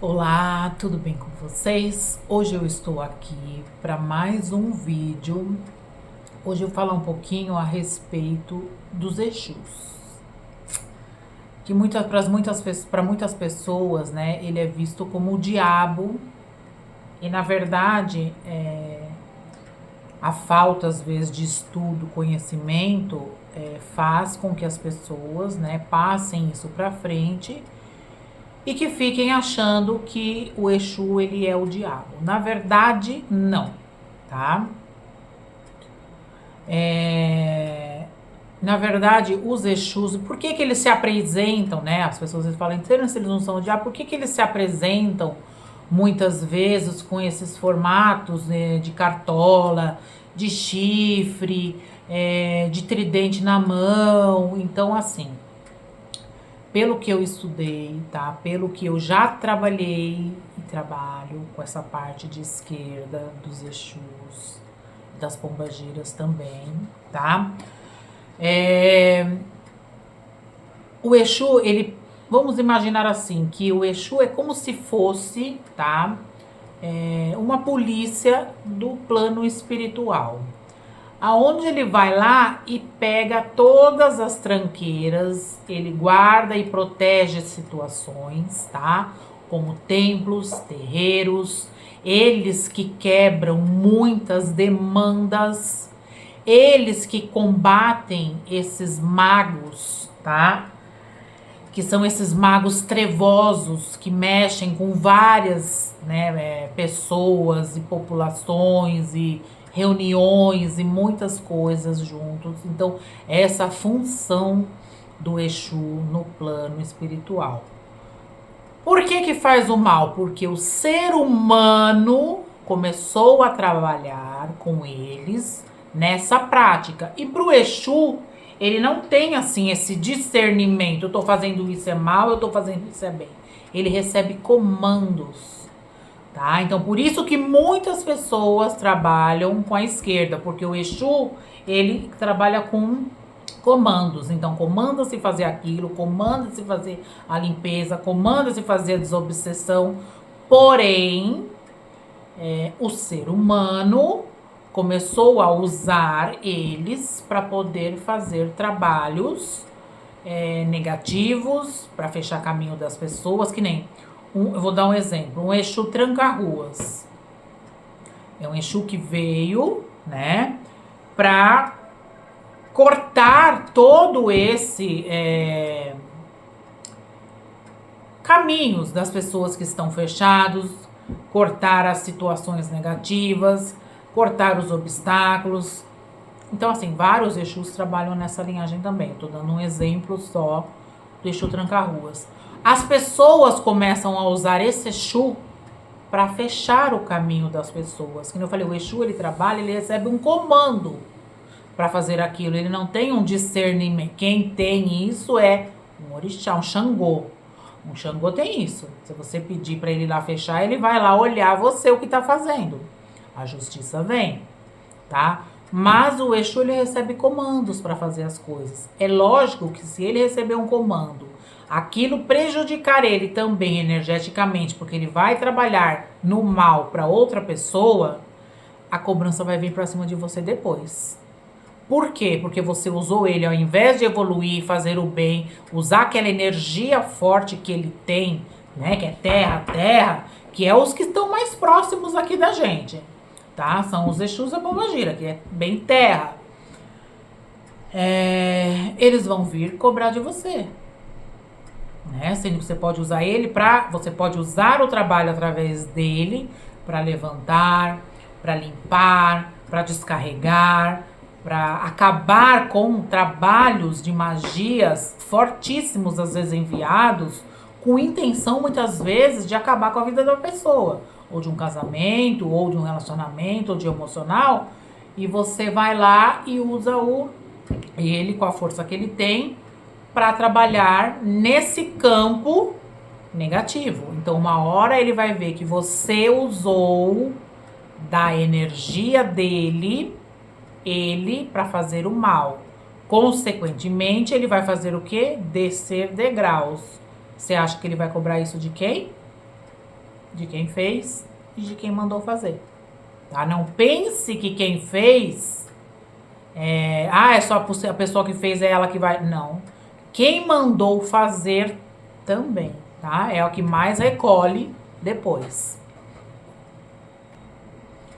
Olá, tudo bem com vocês? Hoje eu estou aqui para mais um vídeo. Hoje eu vou falar um pouquinho a respeito dos Exus, que para muitas pessoas, né, ele é visto como o diabo e na verdade a falta às vezes de estudo, conhecimento faz com que as pessoas, né, passem isso para frente e que fiquem achando que o Exu ele é o diabo. Na verdade, não, tá? Na verdade, os Exus, por que que eles se apresentam, né? As pessoas falam, se eles não são o diabo, por que que eles se apresentam muitas vezes com esses formatos, né, de cartola, de chifre, de tridente na mão? Então, assim, pelo que eu estudei, tá? Pelo que eu já trabalhei e trabalho com essa parte de esquerda dos Exus, das pombagiras também, tá? O Exu, vamos imaginar assim, que o Exu é como se fosse, tá? Uma polícia do plano espiritual, aonde ele vai lá e pega todas as tranqueiras, ele guarda e protege situações, tá? Como templos, terreiros, eles que quebram muitas demandas, eles que combatem esses magos, tá? Que são esses magos trevosos que mexem com várias, né, pessoas e populações e reuniões e muitas coisas juntos. Então, essa função do Exu no plano espiritual. Por que que faz o mal? Porque o ser humano começou a trabalhar com eles nessa prática. E pro Exu, ele não tem assim esse discernimento. Eu tô fazendo isso é mal, eu tô fazendo isso é bem. Ele recebe comandos, tá? Então, por isso que muitas pessoas trabalham com a esquerda, porque o Exu, ele trabalha com comandos. Então, comanda-se fazer aquilo, comanda-se fazer a limpeza, comanda-se fazer a desobsessão. Porém, o ser humano começou a usar eles para poder fazer trabalhos negativos, para fechar caminho das pessoas, que nem eu vou dar um exemplo, um Exu tranca-ruas. É um Exu que veio, né, para cortar todo esse caminhos das pessoas que estão fechados, cortar as situações negativas, cortar os obstáculos. Então, assim, vários Exus trabalham nessa linhagem também. Estou dando um exemplo só do Exu tranca-ruas. As pessoas começam a usar esse Exu para fechar o caminho das pessoas. Como eu falei, o Exu, ele trabalha, ele recebe um comando para fazer aquilo. Ele não tem um discernimento. Quem tem isso é um orixá, um Xangô. Um Xangô tem isso. Se você pedir para ele ir lá fechar, ele vai lá olhar você o que tá fazendo. A justiça vem, tá? Mas o Exu, ele recebe comandos para fazer as coisas. É lógico que se ele receber um comando, aquilo prejudicar ele também energeticamente, porque ele vai trabalhar no mal para outra pessoa, a cobrança vai vir para cima de você depois. Por quê? Porque você usou ele ao invés de evoluir, fazer o bem, usar aquela energia forte que ele tem, né? Que é terra, que é os que estão mais próximos aqui da gente, tá? São os Exus da Pombagira, que é bem terra. Eles vão vir cobrar de você, né? Sendo que você pode usar ele você pode usar o trabalho através dele para levantar, para limpar, para descarregar, para acabar com trabalhos de magias fortíssimos, às vezes enviados, com intenção, muitas vezes, de acabar com a vida da pessoa, ou de um casamento, ou de um relacionamento, ou de emocional, e você vai lá e usa ele com a força que ele tem para trabalhar nesse campo negativo. Então, uma hora ele vai ver que você usou da energia dele ele para fazer o mal. Consequentemente, ele vai fazer o quê? Descer degraus. Você acha que ele vai cobrar isso de quem? de quem fez e de quem mandou fazer. Tá? Não pense que quem fez é só a pessoa que fez é ela que vai. Não. Quem mandou fazer também, tá? É o que mais recolhe depois.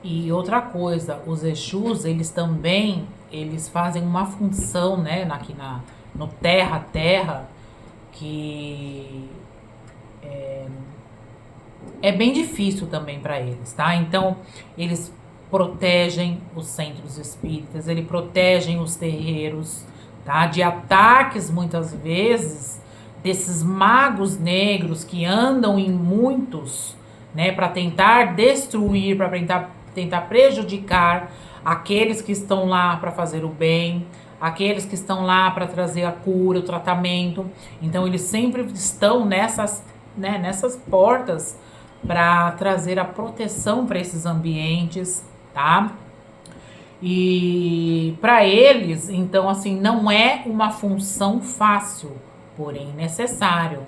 E outra coisa, os Exus, eles também, eles fazem uma função, né, aqui no Terra Terra, que é bem difícil também para eles, tá? Então, eles protegem os centros espíritas, eles protegem os terreiros, tá? De ataques, muitas vezes, desses magos negros que andam em muitos, né? Para tentar destruir, para tentar prejudicar aqueles que estão lá para fazer o bem, aqueles que estão lá para trazer a cura, o tratamento. Então, eles sempre estão nessas portas para trazer a proteção para esses ambientes, tá? E para eles, então, assim, não é uma função fácil, porém necessário.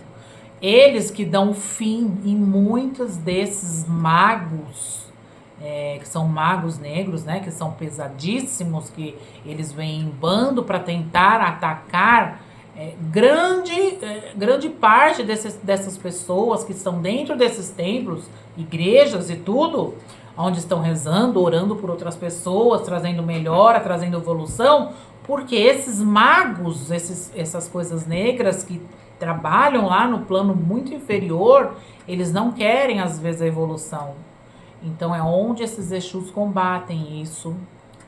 Eles que dão fim em muitos desses magos, que são magos negros, né? Que são pesadíssimos, que eles vêm em bando para tentar atacar grande parte dessas pessoas que estão dentro desses templos, igrejas e tudo, onde estão rezando, orando por outras pessoas, trazendo melhora, trazendo evolução, porque esses magos, essas coisas negras que trabalham lá no plano muito inferior, eles não querem às vezes a evolução. Então é onde esses Exus combatem isso,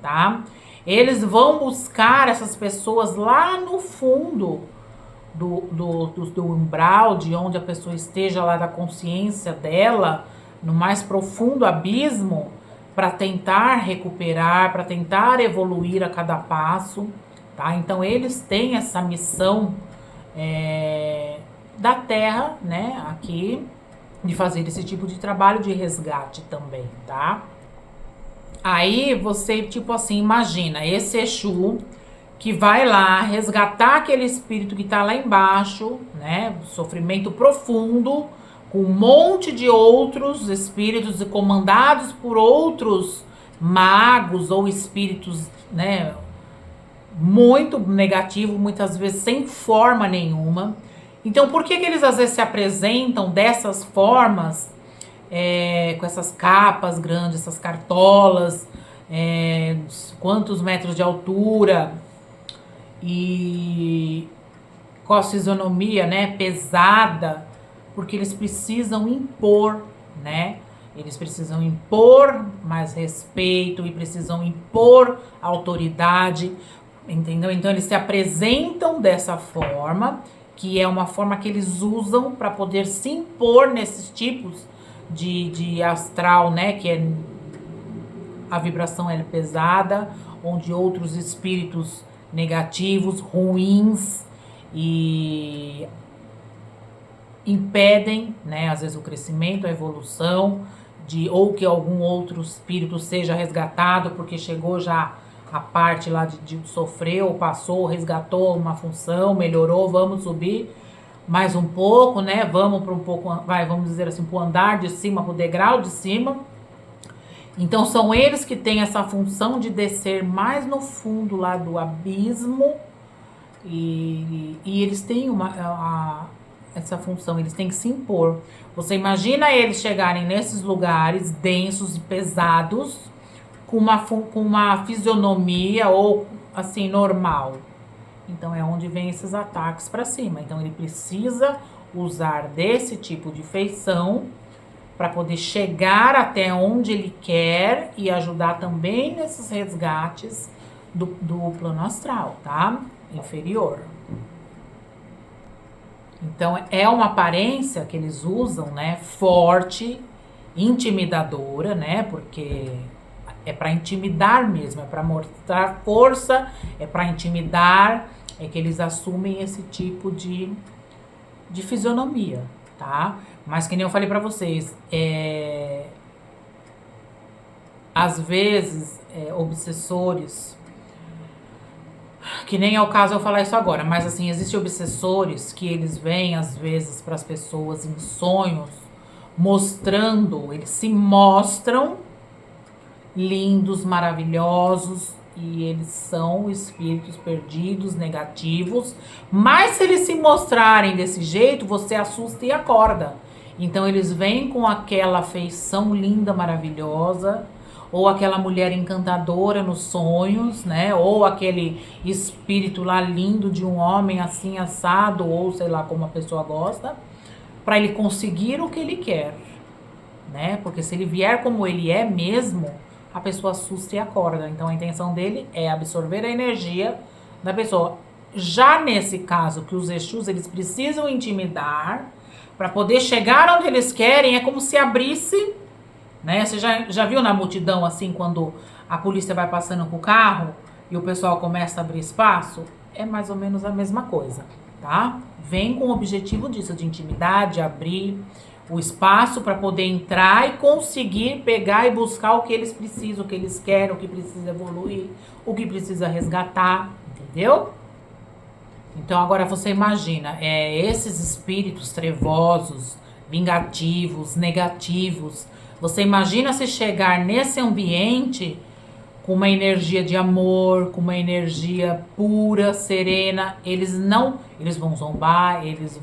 tá? Eles vão buscar essas pessoas lá no fundo do umbral, de onde a pessoa esteja lá, da consciência dela, no mais profundo abismo, para tentar recuperar, para tentar evoluir a cada passo, tá? Então eles têm essa missão da Terra, né, aqui, de fazer esse tipo de trabalho de resgate também, tá? Aí você, tipo assim, imagina esse Exu que vai lá resgatar aquele espírito que tá lá embaixo, né? Sofrimento profundo, com um monte de outros espíritos comandados por outros magos ou espíritos, né? Muito negativo, muitas vezes sem forma nenhuma. Então, por que eles às vezes se apresentam dessas formas, com essas capas grandes, essas cartolas, quantos metros de altura e com a fisionomia, né, pesada, porque eles precisam impor, né? Eles precisam impor mais respeito e precisam impor autoridade, entendeu? Então eles se apresentam dessa forma, que é uma forma que eles usam para poder se impor nesses tipos de astral, né? Que a vibração é pesada, onde outros espíritos negativos, ruins e impedem, né? Às vezes o crescimento, a evolução, ou que algum outro espírito seja resgatado, porque chegou já a parte lá de sofreu, passou, resgatou uma função, melhorou, vamos subir mais um pouco, né? Vamos para um pouco, vamos dizer assim, para o andar de cima, para o degrau de cima. Então são eles que têm essa função de descer mais no fundo lá do abismo e eles têm essa função, eles têm que se impor. Você imagina eles chegarem nesses lugares densos e pesados com uma fisionomia ou assim normal. Então é onde vem esses ataques para cima. Então ele precisa usar desse tipo de feição para poder chegar até onde ele quer e ajudar também nesses resgates do plano astral, tá? Inferior. Então é uma aparência que eles usam, né? Forte, intimidadora, né? Porque é para intimidar mesmo, é para mostrar força, é para intimidar, é que eles assumem esse tipo de fisionomia, tá? Mas que nem eu falei para vocês, às vezes obsessores, que nem é o caso eu falar isso agora, mas assim, existem obsessores que eles vêm às vezes para as pessoas em sonhos mostrando, eles se mostram lindos, maravilhosos, e eles são espíritos perdidos, negativos, mas se eles se mostrarem desse jeito, você assusta e acorda. Então eles vêm com aquela feição linda, maravilhosa, ou aquela mulher encantadora nos sonhos, né? Ou aquele espírito lá lindo de um homem assim assado, ou sei lá como a pessoa gosta, para ele conseguir o que ele quer, né? Porque se ele vier como ele é mesmo, a pessoa assusta e acorda. Então a intenção dele é absorver a energia da pessoa. Já nesse caso que os Exus, eles precisam intimidar para poder chegar onde eles querem, é como se abrisse, né? Você já viu na multidão assim, quando a polícia vai passando com o carro e o pessoal começa a abrir espaço? É mais ou menos a mesma coisa, tá? Vem com o objetivo disso, de intimidade, abrir o espaço para poder entrar e conseguir pegar e buscar o que eles precisam, o que eles querem, o que precisa evoluir, o que precisa resgatar, entendeu? Então agora você imagina, esses espíritos trevosos, vingativos, negativos, você imagina se chegar nesse ambiente com uma energia de amor, com uma energia pura, serena, eles vão zombar, eles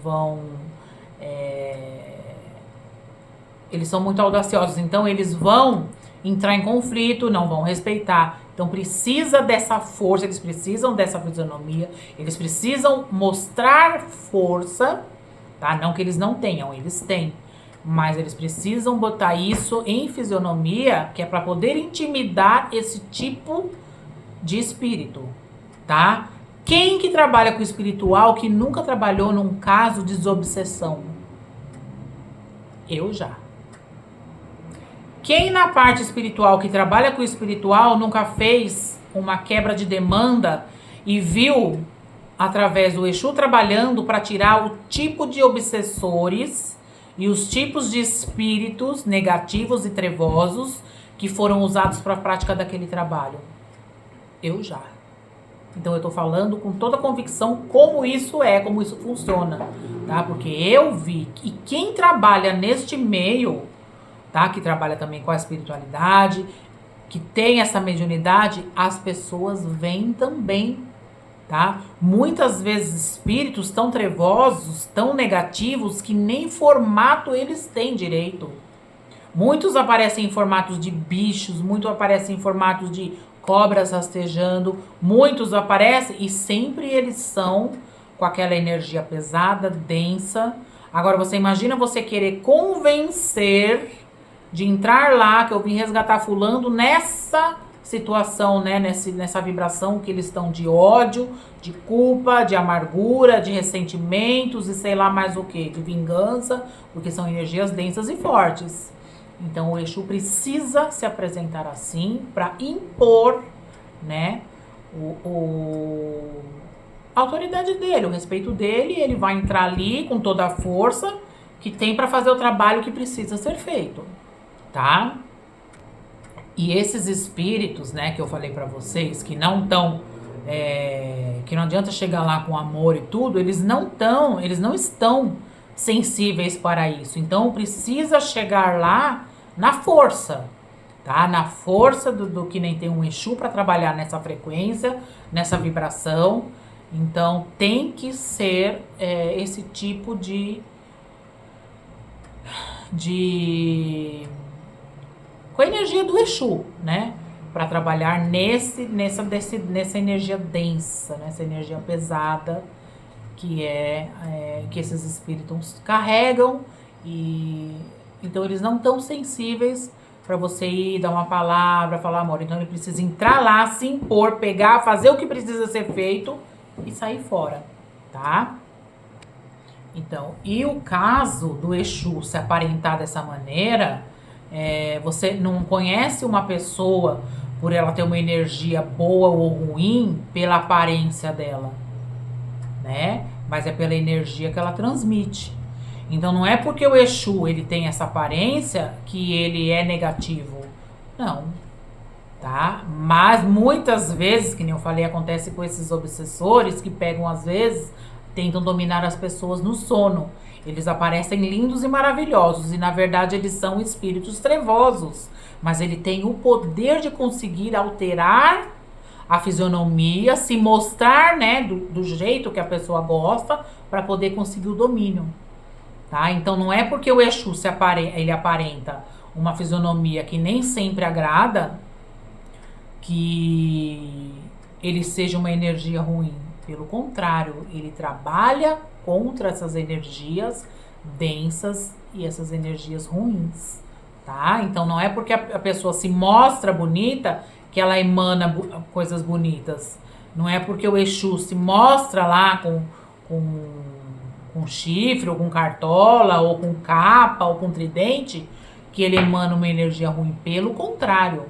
são muito audaciosos, então eles vão entrar em conflito, não vão respeitar. Então precisa dessa força, eles precisam dessa fisionomia, eles precisam mostrar força, tá? Não que eles não tenham, eles têm. Mas eles precisam botar isso em fisionomia, que é para poder intimidar esse tipo de espírito, tá? Quem que trabalha com o espiritual que nunca trabalhou num caso de desobsessão? Eu já. Quem na parte espiritual, que trabalha com o espiritual, nunca fez uma quebra de demanda e viu, através do Exu, trabalhando para tirar o tipo de obsessores e os tipos de espíritos negativos e trevosos que foram usados para a prática daquele trabalho? Eu já. Então eu tô falando com toda a convicção como isso funciona, tá? Porque eu vi, e quem trabalha neste meio, tá? Que trabalha também com a espiritualidade, que tem essa mediunidade, as pessoas vêm também, tá? Muitas vezes espíritos tão trevosos, tão negativos, que nem formato eles têm direito. Muitos aparecem em formatos de bichos, muitos aparecem em formatos de cobras rastejando, muitos aparecem e sempre eles são com aquela energia pesada, densa. Agora você imagina você querer convencer de entrar lá, que eu vim resgatar fulano nessa situação, né, nessa vibração que eles estão de ódio, de culpa, de amargura, de ressentimentos e sei lá mais o que, de vingança, porque são energias densas e fortes. Então o Exu precisa se apresentar assim para impor, né, a autoridade dele, o respeito dele, e ele vai entrar ali com toda a força que tem para fazer o trabalho que precisa ser feito, tá? E esses espíritos, né, que eu falei para vocês, que não estão, que não adianta chegar lá com amor e tudo, eles não estão sensíveis para isso. Então precisa chegar lá na força, tá? Na força do que nem tem um Exu para trabalhar nessa frequência, nessa vibração. Então tem que ser esse tipo de com a energia do Exu, né? Para trabalhar nessa energia densa, nessa energia pesada que que esses espíritos carregam. E então eles não estão sensíveis para você ir dar uma palavra, falar amor. Então ele precisa entrar lá, se impor, pegar, fazer o que precisa ser feito e sair fora, tá? Então, e o caso do Exu se aparentar dessa maneira, você não conhece uma pessoa por ela ter uma energia boa ou ruim pela aparência dela, né? Mas é pela energia que ela transmite. Então não é porque o Exu ele tem essa aparência que ele é negativo, não, tá? Mas muitas vezes, que nem eu falei, acontece com esses obsessores que pegam às vezes tentam dominar as pessoas no sono. Eles aparecem lindos e maravilhosos e na verdade eles são espíritos trevosos, mas ele tem o poder de conseguir alterar a fisionomia, se mostrar, né, do jeito que a pessoa gosta para poder conseguir o domínio, tá? Então não é porque o Exu ele aparenta uma fisionomia que nem sempre agrada que ele seja uma energia ruim. Pelo contrário, ele trabalha contra essas energias densas e essas energias ruins, tá? Então não é porque a pessoa se mostra bonita que ela emana coisas bonitas. Não é porque o Exu se mostra lá com chifre, ou com cartola, ou com capa, ou com tridente, que ele emana uma energia ruim. Pelo contrário,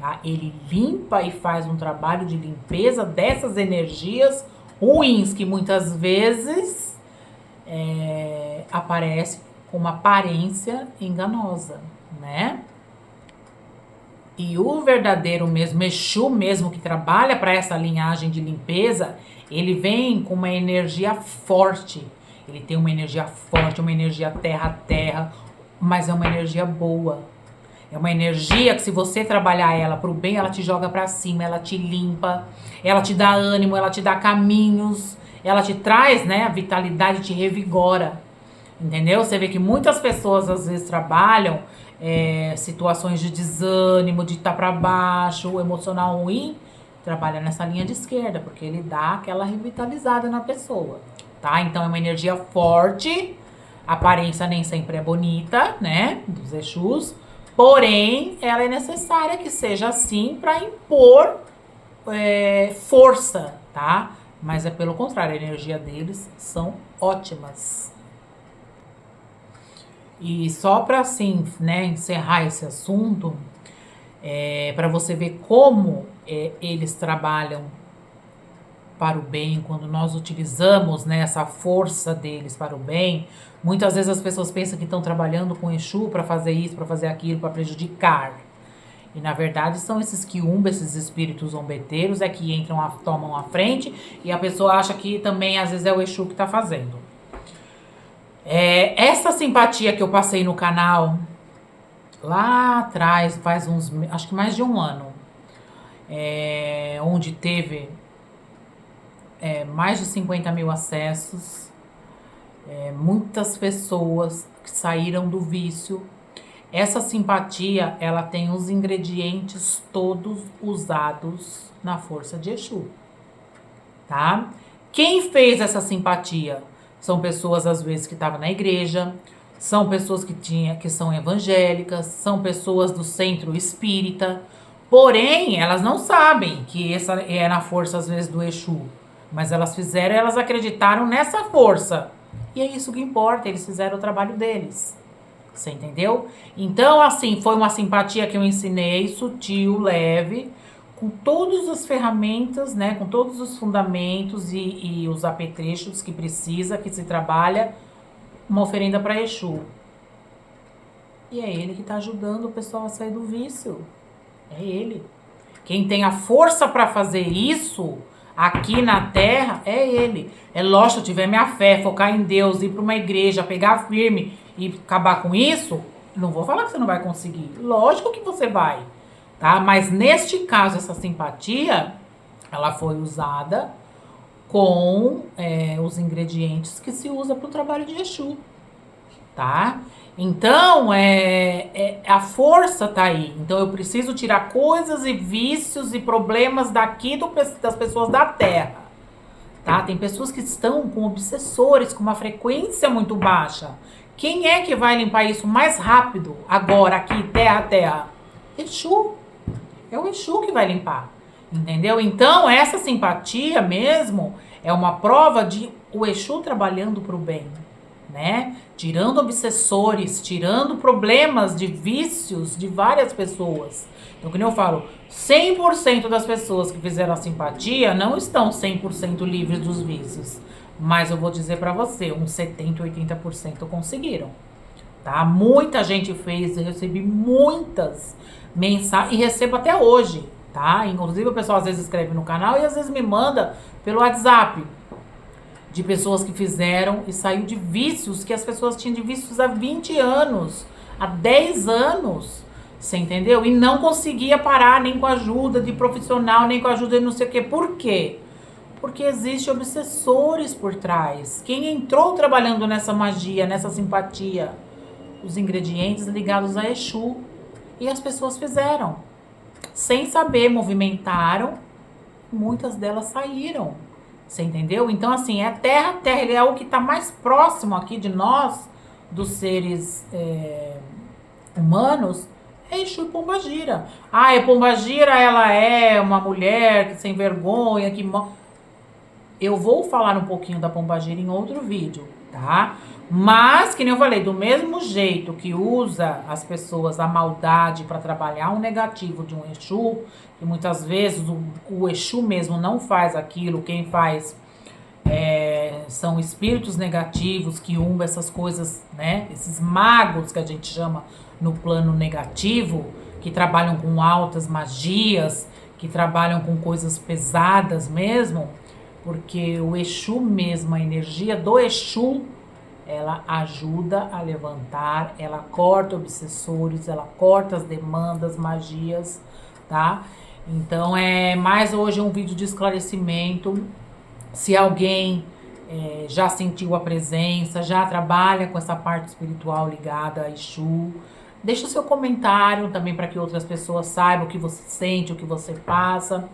tá? Ele limpa e faz um trabalho de limpeza dessas energias ruins, que muitas vezes aparecem com uma aparência enganosa, né? E o verdadeiro mesmo, Exu mesmo, que trabalha para essa linhagem de limpeza, ele vem com uma energia forte. Ele tem uma energia forte, uma energia terra-terra, mas é uma energia boa. É uma energia que, se você trabalhar ela para o bem, ela te joga para cima, ela te limpa, ela te dá ânimo, ela te dá caminhos, ela te traz, né, a vitalidade, te revigora. Entendeu? Você vê que muitas pessoas às vezes trabalham situações de desânimo, de estar para baixo, o emocional ruim, trabalha nessa linha de esquerda, porque ele dá aquela revitalizada na pessoa, tá? Então é uma energia forte, a aparência nem sempre é bonita, né, dos Exus, porém ela é necessária que seja assim para impor força, tá? Mas é pelo contrário, a energia deles são ótimas. E só para assim, né, encerrar esse assunto, para você ver como eles trabalham para o bem, quando nós utilizamos, né, essa força deles para o bem. Muitas vezes as pessoas pensam que estão trabalhando com Exu para fazer isso, para fazer aquilo, para prejudicar. E na verdade são esses quiumba, esses espíritos zombeteiros que entram, tomam a frente, e a pessoa acha que também às vezes é o Exu que está fazendo. Essa simpatia que eu passei no canal lá atrás, faz acho que mais de um ano, onde teve mais de 50 mil acessos, muitas pessoas que saíram do vício. Essa simpatia, ela tem os ingredientes todos usados na força de Exu, tá? Quem fez essa simpatia? São pessoas, às vezes, que estavam na igreja, são pessoas que são evangélicas, são pessoas do centro espírita, porém, elas não sabem que essa é na força, às vezes, do Exu, mas elas acreditaram nessa força, e é isso que importa, eles fizeram o trabalho deles, você entendeu? Então, assim, foi uma simpatia que eu ensinei, sutil, leve, com todas as ferramentas, né, com todos os fundamentos e os apetrechos que precisa, que se trabalha, uma oferenda para Exu. E é ele que está ajudando o pessoal a sair do vício. É ele. Quem tem a força para fazer isso aqui na Terra é ele. É lógico, se eu tiver minha fé, focar em Deus, ir para uma igreja, pegar firme e acabar com isso, não vou falar que você não vai conseguir. Lógico que você vai. Tá? Mas neste caso, essa simpatia, ela foi usada com os ingredientes que se usa para o trabalho de Exu, tá? Então, a força tá aí. Então, eu preciso tirar coisas e vícios e problemas daqui das pessoas da Terra, tá? Tem pessoas que estão com obsessores, com uma frequência muito baixa. Quem é que vai limpar isso mais rápido agora, aqui, terra a terra? Exu. É o Exu que vai limpar, entendeu? Então, essa simpatia mesmo é uma prova de o Exu trabalhando para o bem, né? Tirando obsessores, tirando problemas de vícios de várias pessoas. Então, como eu falo, 100% das pessoas que fizeram a simpatia não estão 100% livres dos vícios. Mas eu vou dizer para você, uns 70%, 80% conseguiram, tá? Muita gente fez, eu recebi muitas mensagens e recebo até hoje, tá? Inclusive o pessoal às vezes escreve no canal e às vezes me manda pelo WhatsApp. de pessoas que fizeram e saiu de vícios que as pessoas tinham de vícios há 20 anos, há 10 anos, você entendeu? E não conseguia parar nem com a ajuda de profissional, nem com a ajuda de não sei o quê. Por quê? Porque existe obsessores por trás. Quem entrou trabalhando nessa magia, nessa simpatia? Os ingredientes ligados a Exu. E as pessoas fizeram. Sem saber, movimentaram. Muitas delas saíram. Você entendeu? Então, assim, é terra, ele é o que está mais próximo aqui de nós, dos seres humanos, é Exu e Pombagira. Ah, e Pombagira, ela é uma mulher que sem vergonha, que... Eu vou falar um pouquinho da Pombagira em outro vídeo, tá? Mas, que nem eu falei, do mesmo jeito que usa as pessoas a maldade para trabalhar um negativo de um Exu, que muitas vezes o Exu mesmo não faz aquilo, quem faz são espíritos negativos que umbam essas coisas, né? Esses magos que a gente chama no plano negativo, que trabalham com altas magias, que trabalham com coisas pesadas mesmo, porque o Exu mesmo, a energia do Exu, ela ajuda a levantar, ela corta obsessores, ela corta as demandas, magias, tá? Então é mais hoje um vídeo de esclarecimento. Se alguém já sentiu a presença, já trabalha com essa parte espiritual ligada a Exu, deixa o seu comentário também para que outras pessoas saibam o que você sente, o que você passa.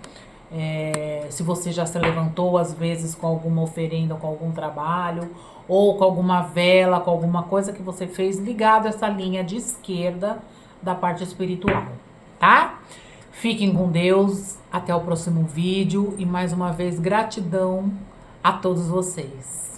Se você já se levantou às vezes com alguma oferenda, com algum trabalho, ou com alguma vela, com alguma coisa que você fez ligado a essa linha de esquerda da parte espiritual, tá? Fiquem com Deus, até o próximo vídeo e mais uma vez gratidão a todos vocês.